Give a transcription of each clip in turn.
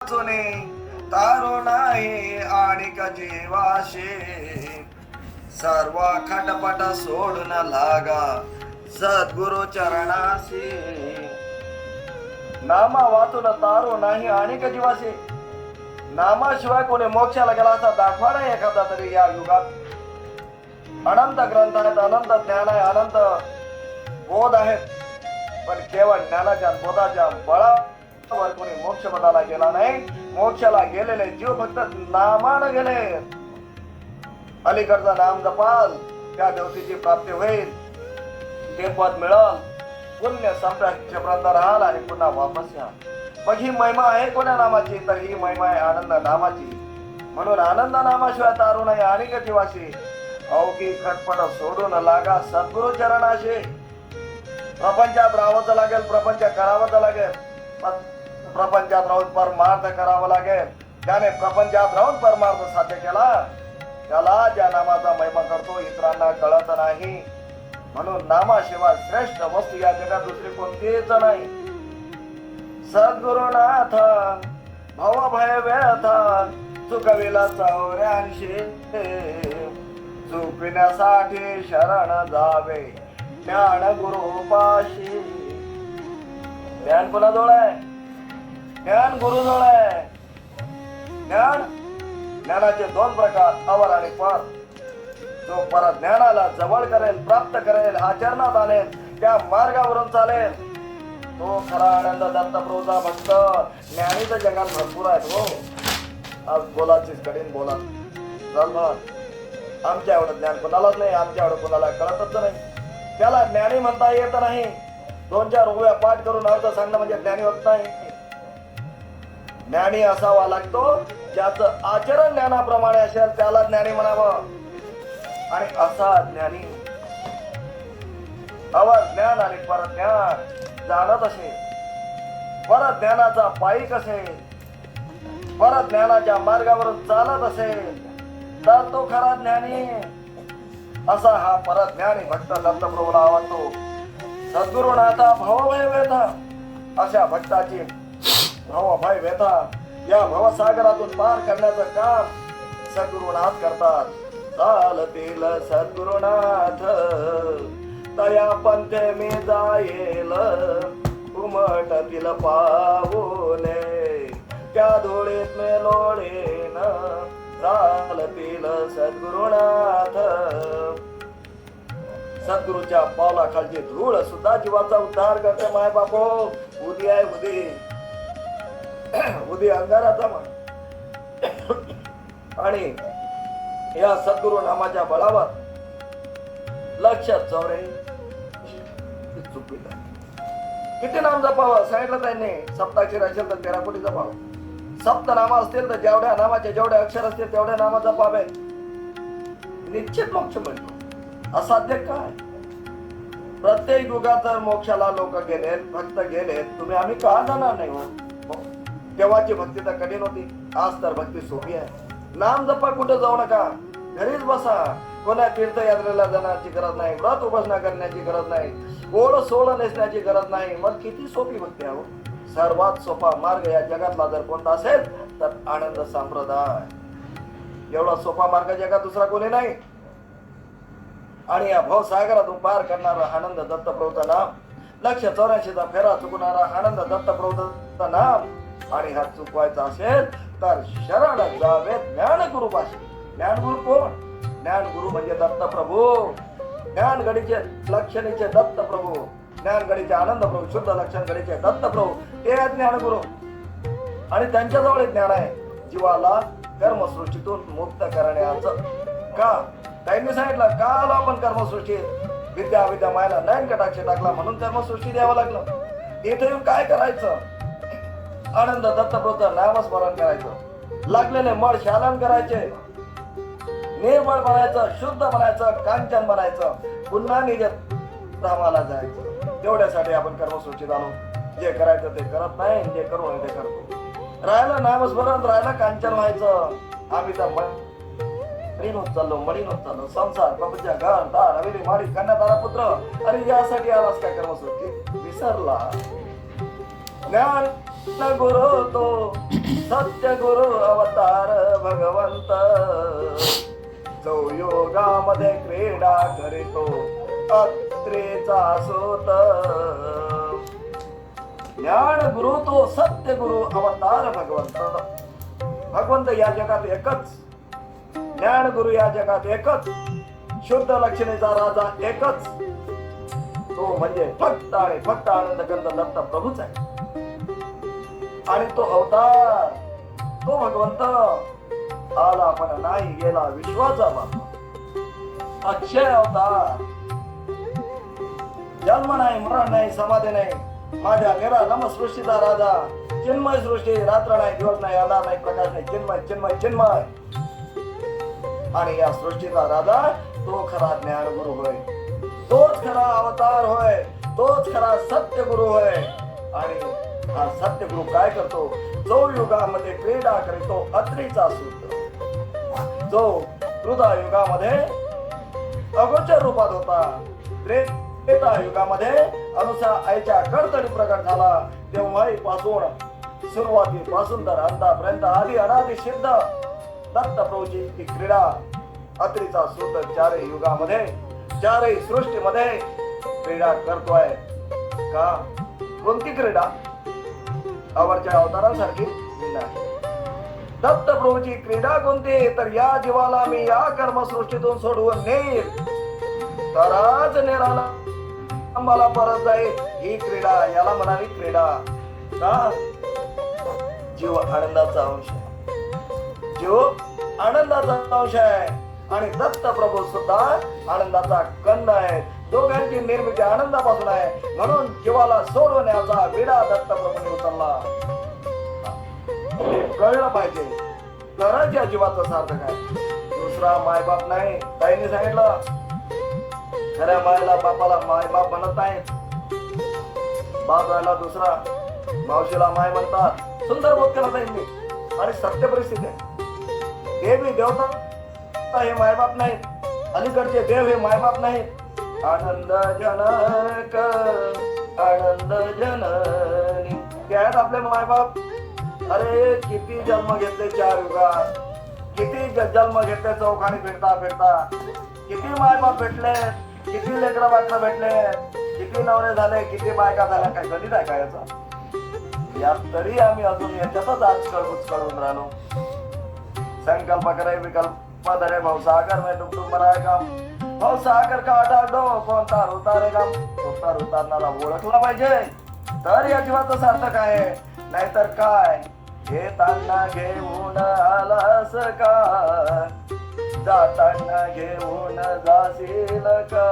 वाचुने तारो नाही आणि जीवाशी सर्व खटपट सोडून लागा सद्गुरु चरणाशी. नामा वाचून तारो नाही आणि जीवाशी. नामाशिवाय कोणी मोक्षाला गेला असा दाखवा नाही एखादा तरी या युगात. अनंत ग्रंथ आहेत, अनंत ज्ञान आहे, अनंत बोध आहेत, पण केवळ ज्ञानाच्या बोधाच्या बळावर कोणी मोक्ष पदाला गेला नाही. मोक्षाला गेलेले जीव फक्त नामानं गेले. अलीकडचं नाम जपाल त्या देवतेची प्राप्ती होईल, ते पद मिळल, पुण्य संप्राप्त राहाल आणि पुन्हा वापस या. मग ही महिमा आहे कोण्या नामाची? तर ही महिमा आहे आनंद नामाची. म्हणून आनंद नामाशिवाय तारू नाही आणि जीवाशी. अवघी खटपट सोडून लागा सद्गुरु चरणाशी. प्रपंचात राहावं लागेल, प्रपंच करावं लागेल, प्रपंचात राहून परमार्थ करावा लागेल. त्याने प्रपंचात राहून परमार्थ साध्य केला त्याला ज्या नामाचा महिमा करतो इतरांना कळत नाही. म्हणून नामाशिवाय श्रेष्ठ वस्तू या जगात दुसरी कोणतीच नाही. सद्गुरुनाथ भव भय व्यथा चुकविला 84. चुकविण्यासाठी शरण जावे ज्ञान गुरुपाशी. ज्ञान कोणाजवळ आहे? ज्ञान गुरुजवळ आहे. ज्ञानाचे दोन प्रकार, अवर आणि पर. जो पर ज्ञानाला जवळ करेल, प्राप्त करेल, आचरणात आणेल, त्या मार्गावरून चालेल, तो खरा आनंद दत्तप्रभूचा भक्त. ज्ञानीचं जगात भरपूर आहेत हो. आज बोलाचीच कडीन बोला चाल म्हणा. आमच्या एवढं ज्ञान कोणालाच नाही, आमच्या एवढं कोणाला कळतच नाही. त्याला ज्ञानी म्हणता येत नाही. 2-4 ओव्या पाठ करून अर्थ सांगणं म्हणजे ज्ञानी होत नाही. ज्ञानी असावा लागतो ज्याचं आचरण ज्ञानाप्रमाणे असेल त्याला ज्ञानी म्हणावं. आणि असा ज्ञानी अवर ज्ञान आणि परज्ञान जाणत असेल, परज्ञानाचा पायीक असेल, परज्ञानाच्या मार्गावरून चालत असेल तर तो खरा ज्ञानी. असा हा परज्ञानी भक्त दत्तप्रभूला आवडतो. सद्गुरुनाथा भवभय व्यथा. अशा भक्ताची भवभय व्यथा या भवसागरातून पार करण्याचं काम सद्गुरुनाथ करतात. चालतील सद्गुरुनाथ तया पंथे मी जाईल, उमटतील पाऊले त्या धुळीत मी लोळेन. चालतील सद्गुरुनाथ. सद्गुरूच्या पावलाखालची धूळ सुद्धा जीवाचा उद्धार करते. माय बापो, उदी आहे उदी, उदी अंगाराचा आणि या सद्गुरु नामाच्या बळावर लक्षात चौरे चुकीला किती नाम जपावं सांगितलं त्यांनी. सप्ताक्षर असेल तर 13 कोटी जपावं. सप्त नाम असतील तर जेवढ्या नामाचे जेवढे अक्षर असतील तेवढ्या नाम जपावे. निश्चित मोक्ष मिळतो. असाध्य काय? प्रत्येक युगात जर मोक्षाला लोक गेले, भक्त गेले, तुम्ही आम्ही का जाणार नाही हो? तेव्हाची भक्ती तर कठीण होती, आज तर भक्ती सोपी आहे. नाम जपा, कुठे जाऊ नका, घरीच बसा. कोणा तीर्थयात्रेला जाण्याची गरज नाही, व्रत उपासना करण्याची गरज नाही, ओळ सोळ नेसण्याची गरज नाही. मग किती सोपी भक्ती आहे. सर्वात सोपा मार्ग या जगातला जर कोणता असेल तर आनंद संप्रदाय. एवढा सोपा मार्ग जगात दुसरा कोणी नाही. आणि या भवसागरातून पार करणारा आनंद दत्तप्रभूचं नाम, 184चा फेरा चुकणारा आनंद दत्तप्रभूचं नाम. आणि हा चुकवायचा असेल तर शरण जावे ज्ञानगुरुपाशी. ज्ञानगुरु कोण? ज्ञानगुरु म्हणजे दत्तप्रभू. ज्ञानगडीचे लक्षणीचे दत्तप्रभू, ज्ञानगडीचे आनंद प्रभू, शुद्ध लक्षणगडीचे दत्तप्रभू, ते ज्ञानगुरु. आणि त्यांच्याजवळ ज्ञान आहे जीवाला कर्मसृष्टीतून मुक्त करण्याचं. का? त्यांनी सांगितलं का आलो आपण कर्मसृष्टीत? विद्या विद्या मायला नयन कटाक्ष टाकला म्हणून कर्मसृष्टी द्यावं लागलं. इथे येऊन काय करायचं? आनंद दत्तप्रभूचं नामस्मरण करायचं, लागलेले मळ शालन करायचे, निर्मळ बनायचं, शुद्ध बनायचं, कांचन बनायचं, पुन्हा निज धामाला जायचं. तेवढ्यासाठी आपण कर्मसूचित आलो. जे करायचं ते करत नाही, जे करू नये ते करतो. राहिलं नामस्मरण, राहिलं कांचन व्हायचं. आम्ही तर मळीन होत चाललो. संसार, प्रपंच, घर दार, हवेली, माडी, कन्यादारा पुत्र. अरे यासाठी आलास काय कर्मसूची? विसरला. ज्ञान गुरु तो सत्य गुरु अवतार भगवंत, जो योगामध्ये क्रीडा करीतो अत्रेचा सूत. ज्ञान गुरु तो सत्य गुरु अवतार भगवंत. भगवंत या जगात एकच, ज्ञान गुरु या जगात एकच, शुद्ध लक्षणेचा राजा एकच, तो म्हणजे फक्त आणि फक्त आनंदकंद दत्त प्रभूच आहे. आणि तो अवतार, तो भगवंत आला पण नाही गेला, विश्वाचा बाबा, अक्षय अवतार. जन्म नाही, मरण नाही, समाधी नाही, माझ्या निरालंब सृष्टीचा राजा, चिन्मय सृष्टी, रात्र नाही, दिवस नाही, अंधार नाही, प्रकाश नाही, चिन्मय चिन्मय चिन्मय. आणि या सृष्टीचा राजा तो खरा ज्ञानगुरु होय, तोच खरा अवतार होय, तोच खरा सत्य गुरु होय. आणि हा सत्य गुरु काय करतो? जो युगामध्ये क्रीडा करतो अत्रीचा सूत, जो कृता युगामध्ये अगोचर रूपात होता, त्रेता युगामध्ये अनुसा आईच्या कडतडी प्रकट झाला, तेव्हापासून सुरुवातीपासून तर अंतापर्यंत आधी अनादी सिद्ध दत्त प्रभूची क्रीडा अत्रीचा सूत चारही युगामध्ये, चारही सृष्टीमध्ये क्रीडा करतोय. का? कोणती क्रीडा? आवरच्या अवतारासारखी नाही. दत्त प्रभूची क्रीडा कोणती? तर या जीवाला मी या कर्मसृष्टीतून सोडवून नेईल, तरच निराला मला परत जाईल. ही क्रीडा, याला म्हणावी क्रीडा. का? जीव आनंदाचा अंश, जीव आनंदाचा अंश आहे आणि दत्त प्रभू सुद्धा आनंदाचा कंद आहे. दोघांची निर्मिती आनंदापासून आहे, म्हणून जीवाला सोडवण्याचा विडा दत्त प्रभूने उचलला. कळलं पाहिजे, तरच या जीवाचं सार्थक आहे. दुसरा मायबाप नाही. ताईने सांगितलं, खऱ्या मायला बापाला मायबाप म्हणत नाहीत, बाप राहिला दुसरा, मावशीला माय म्हणतात. सुंदर बोध केला ताईंनी आणि सत्य परिस्थिती आहे. देवी देवता हे मायबाप नाहीत, अलीकडचे देव हे मायबाप नाहीत. आनंद जनक आनंद जननी ते आहेत आपले मायबाप. अरे किती जन्म घेतले चार युगात, किती जन्म घेतले चौखानी फिरता फिरता, किती मायबाप भेटले, किती लेकरं बाकरं भेटले, किती नवरे झाले, किती बायका झाल्या, काय गणित आहे का याचा? यात तरी आम्ही अजून याच्यातच आज कळून राहिलो. संकल्प करे विकल्प धरे भाऊ सागर में डुबडुब मरायगा, भाऊ सागर का आटाडो कोणता उतारेगा. उतार उतारणारा ओळखला पाहिजे, तर या जीवाचं सार्थक आहे. नाहीतर काय? येताना घेऊन आलास का, जाताना घेऊन जाशील का.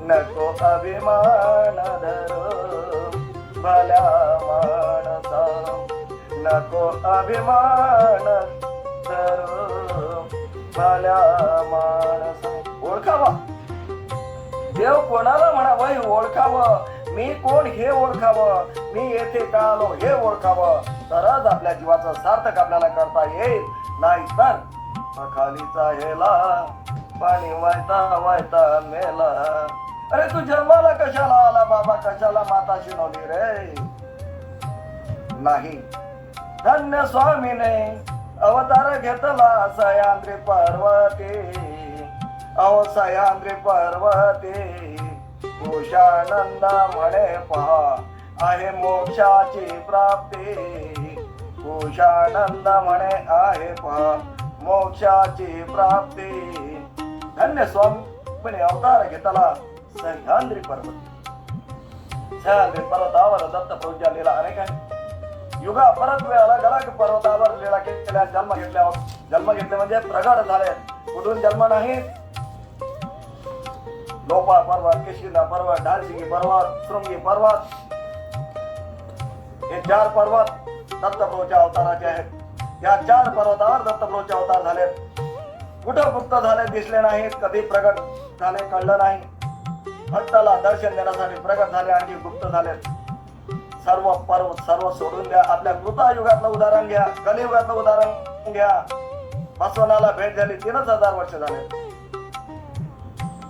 नको अभिमान धरो भल्या माणसा, नको अभिमान धरो भल्या माणसा. ओळखावा देव कोणाला म्हणावं हे ओळखावं, मी कोण हे ओळखावं, मी येथे का आलो हे ओळखावं, तरच आपल्या जीवाचं सार्थक आपल्याला करता येईल. नाही तर खालीचा हेला पाणी वायता वायता मेला. अरे तू जन्माला कशाला आला बाबा, कशाला माता शिनवली रे? नाही, धन्य स्वामीने अवतार घेतला सह्याद्री पर्वते, अहो सह्याद्री पर्वते. पुरुषानंद म्हणे पहा आहे मोक्षाची प्राप्ती, पुरुषानंद म्हणे आहे पहा मोक्षाची प्राप्ती. धन्य स्वामीने अवतार घेतला सह्याद्री पर्वत. सह्याद्री पर्वतावर दत्त प्रभूंच्या लीला अनेक आहे. युगा परत वेळ अलग अलग पर्वतावर लीला केल्या, जन्म घेतले म्हणजे प्रगट झाले. कुठून जन्म नाही, लोपा पर्वत, किशिंदा पर्वत, ढालसिंगी पर्वत, शृंगी पर्वत, हे 4 पर्वत दत्तप्रभूच्या अवताराचे आहेत. या 4 पर्वतावर दत्तप्रभूचे अवतार झाले. कुठं गुप्त झाले दिसले नाहीत, कधी प्रगट झाले कळलं नाही. भक्ताला दर्शन देण्यासाठी प्रगट झाले आणि गुप्त झाले. सर्व पर्वत सर्व सोडून द्या. आपल्या कृतायुगातलं उदाहरण घ्या, कलियुगातलं उदाहरण घ्या. बसवनाला भेट झाली 3000 वर्ष झाले.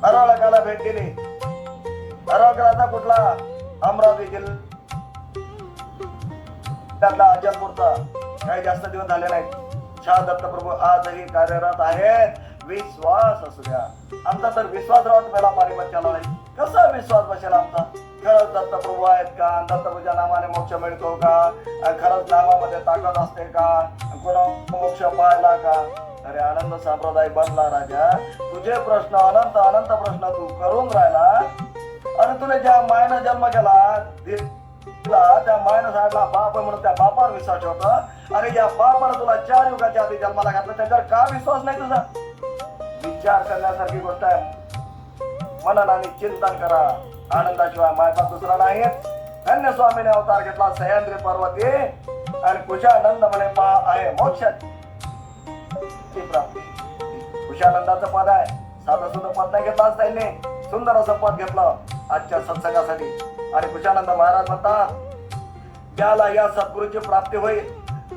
अराळकाला भेट दिली. अराळकाचा कुठला? अमरावती जिल्हा त्यातला अजलपूरचा काही जास्त दिवस झाले नाहीत. शाह दत्तप्रभू आजही कार्यरत आहेत. विश्वास असू द्या. आमचा तर विश्वास राहत मेला पाणी बचायला नाही. कसा विश्वास बसेल आमचा? खरंच दत्तप्रभू आहेत का? दत्तप्रभूच्या नामाने मोक्ष मिळतो का? खरंच नामामध्ये ताकद असते का? कोणा मोक्ष पाळला का? अरे आनंद संप्रदाय बनला राजा. तुझे प्रश्न अनंत अनंत प्रश्न तू करून राहिला. आणि तुला ज्या मायनं जन्म केला त्या मायनं सांडला बाप म्हणून त्या बापावर विश्वास ठेवतो. अरे या बापानं तुला 4 युगाच्या आधी जन्माला घातलं, त्याच्यावर का विश्वास नाही तुझा? विचार करण्यासारखी गोष्ट आहे. मनन आणि चिंतन करा. आनंदाशिवाय मायबाप दुसरा नाही. धन्य स्वामीने अवतार घेतला सह्याद्री पर्वती आणि कुशानंद म्हणे पहा आहे मोक्षाची प्राप्ती. कुशानंदाचं पद आहे. साधं सुद्धा पद नाही घेतलं त्यांनी. सुंदर असं पद घेतलं आजच्या सत्संगासाठी. आणि कुशानंद महाराज म्हणतात, ज्याला या सद्गुरूची प्राप्ती होईल,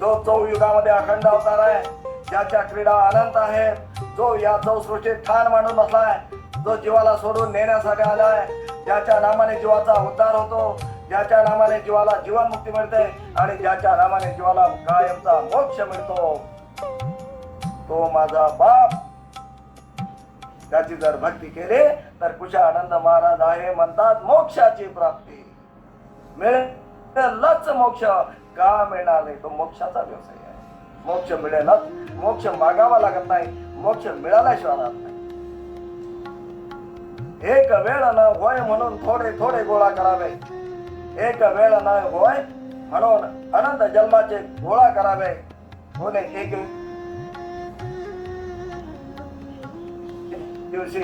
जो 4 युगामध्ये अखंड अवतार आहे, ज्याच्या क्रीडा अनंत आहेत, जो या 4 सृष्टीत ठाण मांडून बसलाय, जो जीवाला सोडून नेण्यासाठी आलाय, ज्याच्या नामाने जीवाचा उद्धार होतो, ज्याच्या नामाने जीवाला जीवन मुक्ती मिळते आणि ज्याच्या नामाने जीवाला कायमचा मोक्ष मिळतो, तो माझा बाप. त्याची जर भक्ती केली तर कुशानंद महाराज आहे म्हणतात मोक्षाची प्राप्ती. मिळेलच मोक्ष. का मिळणार नाही? तो मोक्षाचा व्यवसाय आहे. मोक्ष मिळेलच. मोक्ष मागावा लागत नाही. मोक्ष मिळाल्याशिवाय राहत नाही. एक वेळ न होय म्हणून थोडे थोडे गोळा करावे. एक वेळ न होय म्हणून अनंत जन्माचे गोळा करावे. होणे एक दिवशी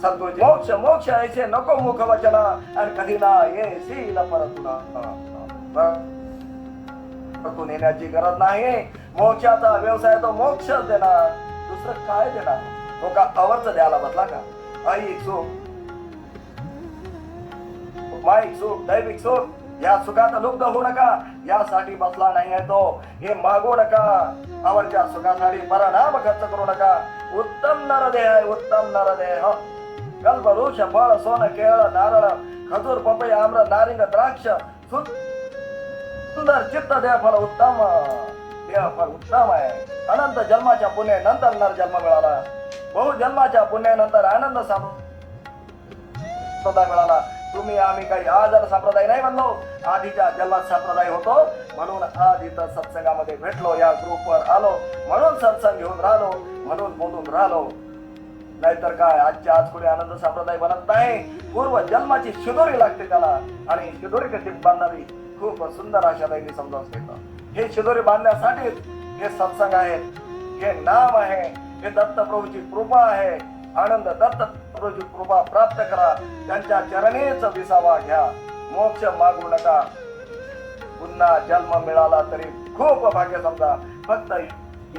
सद्गुरुजी मोक्ष मोक्ष ऐसे नको मुख वचन आणि कधी ना येशील परतून येण्याची गरज नाही. मोक्षाचा व्यवसाय तो मोक्ष देणार. दुसरं काय देणार? तो का अवरच द्यायला बसला का? ऐहिक सुख, माईक सुख, दैविक सुख या सुखात लुप्त होऊ नका यासाठी बसला नाही आहे तो. हे मागू नका. आवडच्या सुखासाठी परिणाम खर्च करू नका. उत्तम नरदेह आहे. उत्तम नरदेह. कल्पवृक्ष, फळ, सोन, केळ, नारळ, खजूर, पपई, आम्र, नारिंग, द्राक्ष, सुंदर चित्त देह फळ उत्तम. देह फळ उत्तम आहे. अनंत जन्माच्या पुण्यानंतर नर जन्म मिळाला. बहु जन्माच्या पुण्यानंतर आनंद संप्रदाय मिळाला. तुम्ही आम्ही काही आजार संप्रदाय नाही बनलो. आधीच्या जन्मात संप्रदाय होतो म्हणून आज इथं सत्संगामध्ये भेटलो. या ग्रुपवर आलो म्हणून सत्संग घेऊन राहिलो, म्हणून बोलून राहिलो. नाहीतर काय आजच्या आज कोणी आनंद संप्रदाय बनत नाही. पूर्व जन्माची शिदोरी लागते त्याला. आणि शिदोरी कशी बांधावी खूप सुंदर अशा त्यांनी समजावून सांगितलं. हे शिदोरी बांधण्यासाठीच हे सत्संग आहेत, हे नाम आहे, हे दत्तप्रभूची कृपा आहे. आनंद दत्तप्रभूची कृपा प्राप्त करा. त्यांच्या चरणीच विसावा घ्या. मोक्ष मागू नका. पुन्हा जन्म मिळाला तरी खूप भाग्य समजा. फक्त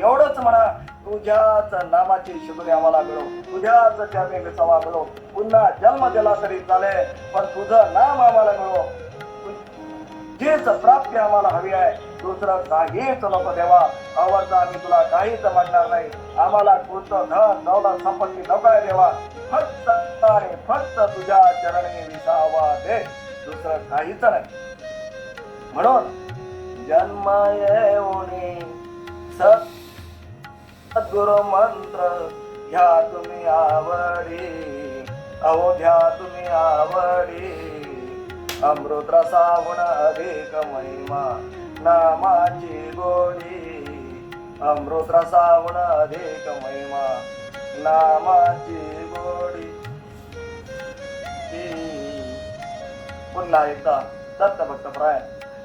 एवढंच म्हणा, तुझ्याच नामाची शिदोरी आम्हाला मिळो, तुझ्याच चरणी विसावा मिळो. पुन्हा जन्म दिला तरी चालेल, पण तुझं नाम आम्हाला मिळो. तुझीच प्राप्ती आम्हाला हवी आहे. दुसरं काहीच नको देवा. आवडतं आम्ही तुला काहीच मागणार नाही. आम्हाला कृत धन दौलत संपत्ती नको आहे देवा. फक्त आणि फक्त तुझ्या चरणी विसावा दे. दुसरं काहीच नाही. म्हणून जन्म येऊनी सद्गुरु मंत्र घ्या तुम्ही आवडी. अहो घ्या तुम्ही आवडी. अमृत रसाहून अधिक महिमा नामाची गोडी. अमृत रसाहून अधिक महिमा नामाची गोडी. पुन्हा एकदा दत्तभक्त प्राय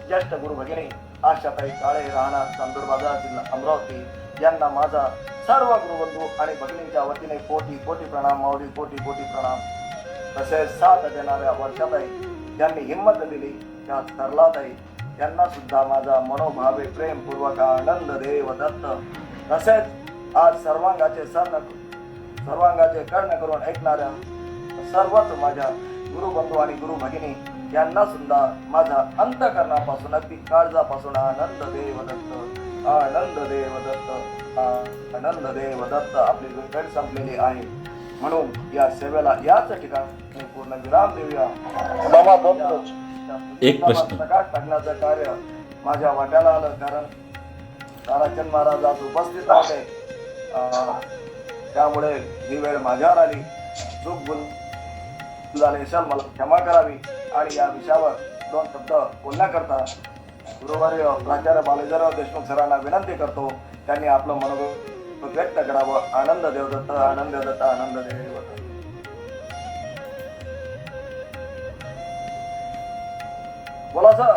ज्येष्ठ गुरु भगिनी आशाताई काळे, राहणार चांदूर बाजार, जिल्हा अमरावती यांना माझा सर्व गुरुबंधू आणि भगिनींच्या वतीने कोटी कोटी प्रणाम. माऊली कोटी कोटी प्रणाम. तसेच साथ देणाऱ्या वर्षाताई ज्यांनी हिंमत दिली त्या तरलाताई यांना सुद्धा माझा मनोभावे प्रेमपूर्वक आनंद देव दत्त. तसेच आज सर्वांगाचे कर्ण करून ऐकणाऱ्या सर्वच माझ्या गुरुबंधू आणि गुरु भगिनी यांना सुद्धा माझा अंतःकरणापासून अगदी काळजापासून आनंद देव दत्त. आनंद देव दत्त. आनंद देव दत्त. आपली वेळ संपलेली आहे म्हणून या सेवेला याच ठिकाणी पूर्ण विराम देऊया. एक प्रश्न प्रकाश टाकण्याचं कार्य माझ्या वाट्याला आलं, कारण ताराचंद महाराज आज उपस्थित नव्हते. त्यामुळे ही वेळ माझ्यावर आली. चूक भूल झाले असेल, मला क्षमा करावी. आणि या विषयावर 2 शब्द बोलण्याकरता गुरुवर्य प्राचार्य बालेजराव देशमुख सरांना विनंती करतो, त्यांनी आपलं मनोगत व्यक्त करावं. आनंद देवदत्त, आनंद देवदत्त, आनंद देवदत्त. बोला सर.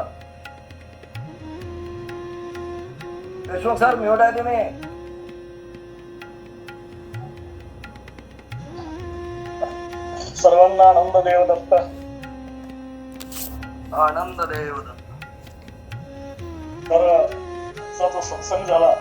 देशमुख सर म्यूट आहे तुम्ही. सर्वांना आनंद देवदत्त. आनंद देवदत्त. तर जो सत्संग झाला